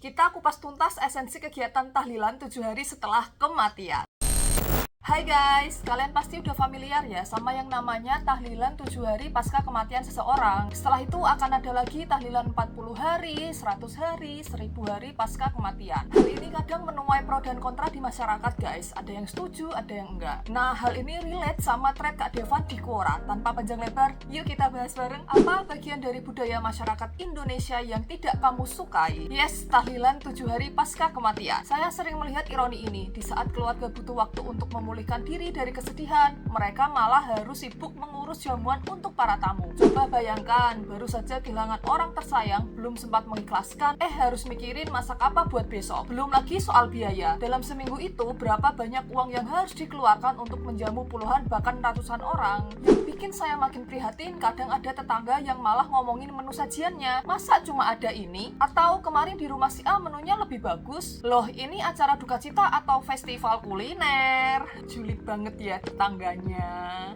Kita kupas tuntas esensi kegiatan tahlilan 7 hari setelah kematian. Hai guys, kalian pasti udah familiar ya sama yang namanya tahlilan 7 hari pasca kematian seseorang. Setelah itu akan ada lagi tahlilan 40 hari, 100 hari, 1000 hari pasca kematian. Hal ini kadang menuai pro dan kontra di masyarakat guys. Ada yang setuju, ada yang enggak. Nah, hal ini relate sama thread Kak Devan di Quora. Tanpa panjang lebar, yuk kita bahas bareng apa bagian dari budaya masyarakat Indonesia yang tidak kamu sukai. Yes, tahlilan 7 hari pasca kematian. Saya sering melihat ironi ini. Di saat keluarga butuh waktu untuk memulihkan diri dari kesedihan, mereka malah harus sibuk mengurus jamuan untuk para tamu. Coba bayangkan, baru saja kehilangan orang tersayang, belum sempat mengikhlaskan, harus mikirin masak apa buat besok. Belum lagi soal biaya. Dalam seminggu itu, berapa banyak uang yang harus dikeluarkan untuk menjamu puluhan bahkan ratusan orang. Yang bikin saya makin prihatin, kadang ada tetangga yang malah ngomongin menu sajiannya. Masa cuma ada ini? Atau kemarin di rumah si A menunya lebih bagus? Loh, ini acara duka cita atau festival kuliner? Julid banget ya tetangganya.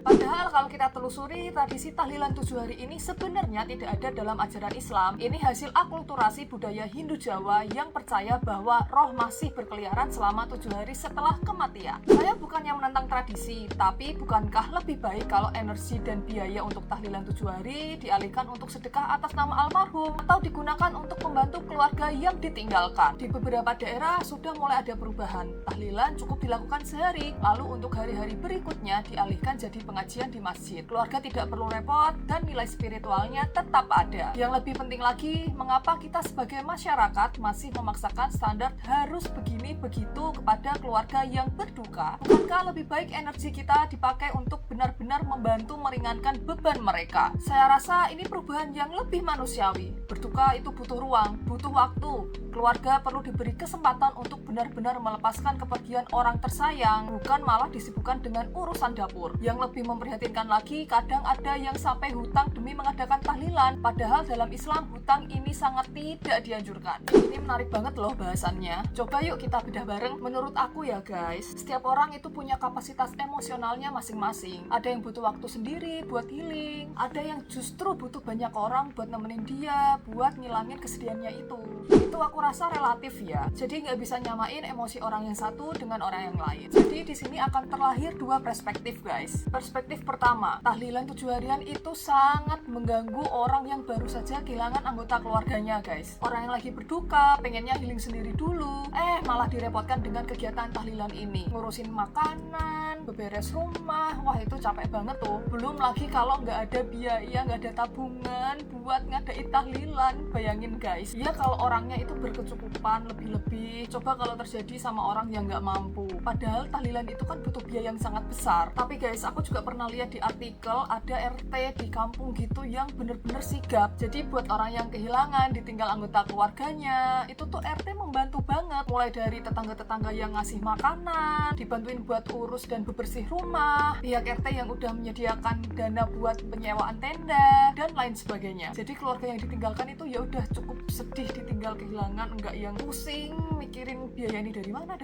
Padahal kalau kita telusuri, tradisi tahlilan 7 hari ini sebenarnya tidak ada dalam ajaran Islam. Ini hasil akulturasi budaya Hindu Jawa yang percaya bahwa roh masih berkeliaran selama 7 hari setelah kematian. Saya bukannya menentang tradisi, tapi bukankah lebih baik kalau energi dan biaya untuk tahlilan 7 hari dialihkan untuk sedekah atas nama almarhum atau digunakan untuk membantu keluarga yang ditinggalkan? Di beberapa daerah sudah mulai ada perubahan. Tahlilan cukup dilakukan sehari, lalu untuk hari-hari berikutnya dialihkan jadi pengajian di masjid. Keluarga tidak perlu repot dan nilai spiritualnya tetap ada. Yang lebih penting lagi, mengapa kita sebagai masyarakat masih memaksakan standar harus begini begitu kepada keluarga yang berduka? Bukankah lebih baik energi kita dipakai untuk benar-benar membantu meringankan beban mereka? Saya rasa ini perubahan yang lebih manusiawi. Berduka itu butuh ruang, butuh waktu. Keluarga perlu diberi kesempatan untuk benar-benar melepaskan kepergian orang tersayang, bukan malah disibukkan dengan urusan dapur. Yang lebih memprihatinkan lagi, kadang ada yang sampai hutang demi mengadakan tahlilan, padahal dalam Islam hutang ini sangat tidak dianjurkan. Ini menarik banget loh bahasannya. Coba yuk kita bedah bareng. Menurut aku ya guys, setiap orang itu punya kapasitas emosionalnya masing-masing. Ada yang butuh waktu sendiri buat healing, ada yang justru butuh banyak orang buat nemenin dia, buat ngilangin kesedihannya itu. Itu aku rasa relatif ya. Jadi nggak bisa nyamain emosi orang yang satu dengan orang yang lain. Jadi di sini akan terlahir dua perspektif guys. Perspektif pertama, tahlilan 7 harian itu sangat mengganggu orang yang baru saja kehilangan anggota keluarganya guys. Orang yang lagi berduka, pengennya healing sendiri dulu, malah direpotkan dengan kegiatan tahlilan ini. Ngurusin makanan, beberes rumah, wah itu capek banget tuh. Belum lagi kalau nggak ada biaya, nggak ada tabungan buat ngadain tahlilan. Bayangin guys, ya kalau orangnya itu berkecukupan lebih-lebih, coba kalau terjadi sama orang yang nggak mampu. Padahal tahlilan itu kan butuh biaya yang sangat besar. Tapi guys, aku juga pernah lihat di artikel ada RT di kampung gitu yang bener-bener sigap. Jadi buat orang yang kehilangan, ditinggal anggota keluarganya, itu tuh RT membantu banget. Mulai dari tetangga-tetangga yang ngasih makanan, dibantuin buat urus dan bebersih rumah, pihak RT yang udah menyediakan dana buat penyewaan tenda, dan lain sebagainya. Jadi keluarga yang ditinggalkan itu ya udah cukup sedih ditinggal kehilangan, enggak yang pusing mikirin biaya ini dari mana.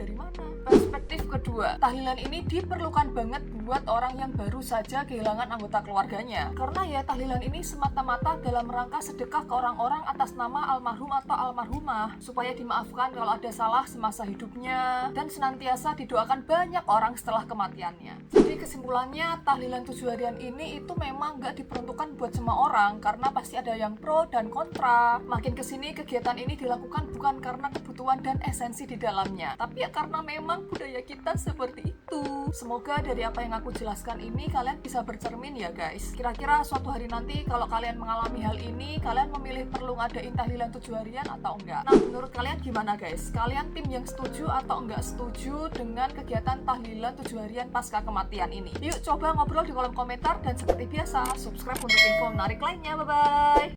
Perspektif kedua, tahlilan ini diperlukan banget buat orang yang baru saja kehilangan anggota keluarganya. Karena ya tahlilan ini semata-mata dalam rangka sedekah ke orang-orang atas nama almarhum atau almarhumah, supaya dimaafkan kalau ada salah semasa hidupnya dan senantiasa didoakan banyak orang setelah kematiannya. Jadi kesimpulannya, tahlilan 7 harian ini itu memang nggak diperuntukkan buat semua orang, karena pasti ada yang pro dan kontra. Makin kesini kegiatan ini dilakukan bukan karena kebutuhan dan esensi di dalamnya, tapi ya karena memang budaya kita seperti itu. Semoga dari apa yang aku jelaskan ini kalian bisa bercermin ya guys. Kira-kira suatu hari nanti kalau kalian mengalami hal ini, kalian memilih perlu ngadain tahlilan 7 harian atau enggak? Nah, menurut kalian gimana guys? Kalian tim yang setuju atau enggak setuju dengan kegiatan tahlilan 7 harian pasca kematian ini? Yuk coba ngobrol di kolom komentar, dan seperti biasa subscribe untuk info menarik lainnya. Bye bye.